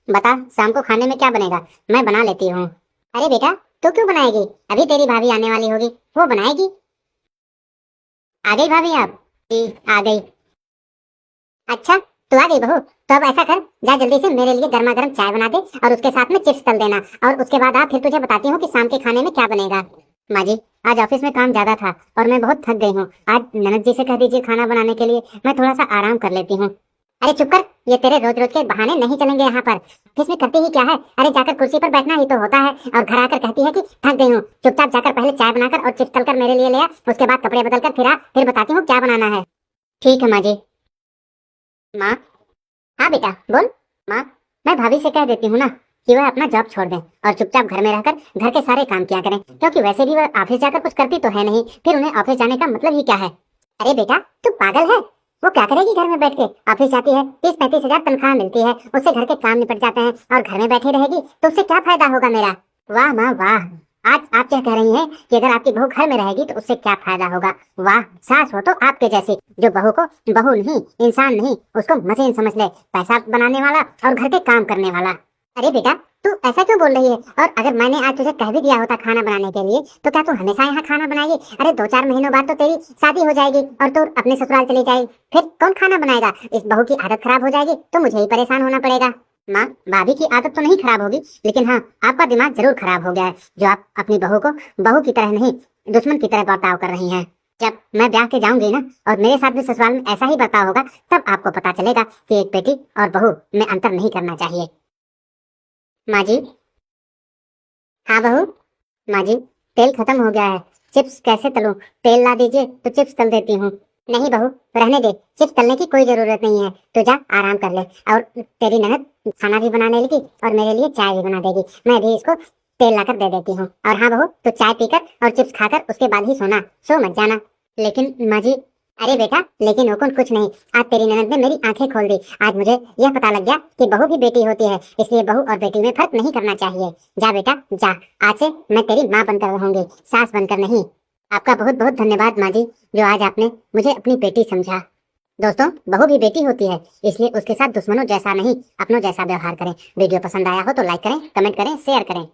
बता शाम को खाने में क्या बनेगा, मैं बना लेती हूँ। अरे बेटा तू क्यों बनाएगी, अभी तेरी भाभी आने वाली होगी, वो बनाएगी। आ गई भाभी आप? जी आ गई। अच्छा तू आ गई बहू, तो अब ऐसा कर, जा जल्दी से मेरे लिए गर्मा गर्म चाय बना दे और उसके साथ में चिप्स तल देना, और उसके बाद आप फिर तुझे बताती हूँ कि शाम के खाने में क्या बनेगा। माँ जी आज ऑफिस में काम ज्यादा था और मैं बहुत थक गई हूँ। आज ननद जी से कह दीजिए खाना बनाने के लिए, मैं थोड़ा सा आराम कर लेती हूँ। अरे चुप कर, ये तेरे रोज रोज के बहाने नहीं चलेंगे यहाँ पर। ऑफिस में करती ही क्या है, अरे जाकर कुर्सी पर बैठना ही तो होता है, और घर आकर कहती है कि थक गई हूँ। चुपचाप जाकर पहले चाय बनाकर और चिप्स तलकर मेरे लिए ले आ, उसके बाद कपड़े बदल कर फिर बताती हूँ क्या बनाना है। ठीक है माँ जी। माँ। हाँ बेटा बोल। माँ मैं भाभी से कह देती हूँ ना कि वह अपना जॉब छोड़ दें और चुपचाप घर में रहकर घर के सारे काम किया करें, क्योंकि वैसे भी वह ऑफिस जाकर कुछ करती तो है नहीं, फिर उन्हें ऑफिस जाने का मतलब ही क्या है। अरे बेटा तू पागल है, वो क्या करेगी घर में बैठ के, ऑफिस जाती है 30-35 हजार तनख्वाह मिलती है, उससे घर के काम निपट जाते हैं, और घर में बैठी रहेगी तो उससे क्या फायदा होगा मेरा। वाह माँ वाह, आज आप क्या कह रही हैं कि अगर आपकी बहू घर में रहेगी तो उससे क्या फायदा होगा। वाह, सास हो तो आपके जैसी, जो बहू को बहू नहीं इंसान नहीं उसको मशीन समझ ले, पैसा बनाने वाला और घर के काम करने वाला। अरे बेटा तू ऐसा क्यों बोल रही है, और अगर मैंने आज तुझे कह भी दिया होता खाना बनाने के लिए तो क्या तू हमेशा यहाँ खाना बनाएगी? अरे 2-4 महीनों बाद तो तेरी शादी हो जाएगी और तू अपने ससुराल चली जाएगी, फिर कौन खाना बनाएगा? इस बहू की आदत खराब हो जाएगी तो मुझे ही परेशान होना पड़ेगा। माँ भाभी की आदत तो नहीं खराब होगी, लेकिन हाँ आपका दिमाग जरूर खराब हो गया है, जो आप अपनी बहू को बहू की तरह नहीं दुश्मन की तरह बर्ताव कर रही हैं। जब मैं ब्याह के जाऊंगी ना और मेरे साथ भी ससुराल में ऐसा ही बर्ताव होगा, तब आपको पता चलेगा कि एक बेटी और बहू में अंतर नहीं करना चाहिए। माँ जी। हाँ बहू। माँ जी तेल खत्म हो गया है, चिप्स कैसे तलूं? तेल ला दीजिए तो चिप्स तल देती हूँ। नहीं बहू रहने दे, चिप्स तलने की कोई जरूरत नहीं है, तो जा आराम कर ले, और तेरी ननद खाना भी बनाने लगी और मेरे लिए चाय भी बना देगी, मैं भी इसको तेल लाकर दे देती हूँ। और हाँ बहू तो चाय पीकर और चिप्स खाकर उसके बाद ही सोना, सो मत जाना। लेकिन माँ जी। अरे बेटा लेकिन हुकुम कुछ नहीं, आज तेरी ननद ने मेरी आंखें खोल दी, आज मुझे यह पता लग गया कि बहू भी बेटी होती है, इसलिए बहू और बेटी में फर्क नहीं करना चाहिए। जा बेटा जा, आज से मैं तेरी माँ बनकर रहूंगी, सास बनकर नहीं। आपका बहुत बहुत धन्यवाद माँ जी, जो आज आपने मुझे अपनी बेटी समझा। दोस्तों बहू भी बेटी होती है, इसलिए उसके साथ दुश्मनों जैसा नहीं अपनों जैसा व्यवहार करें। वीडियो पसंद आया हो तो लाइक करें, कमेंट करें, शेयर करें।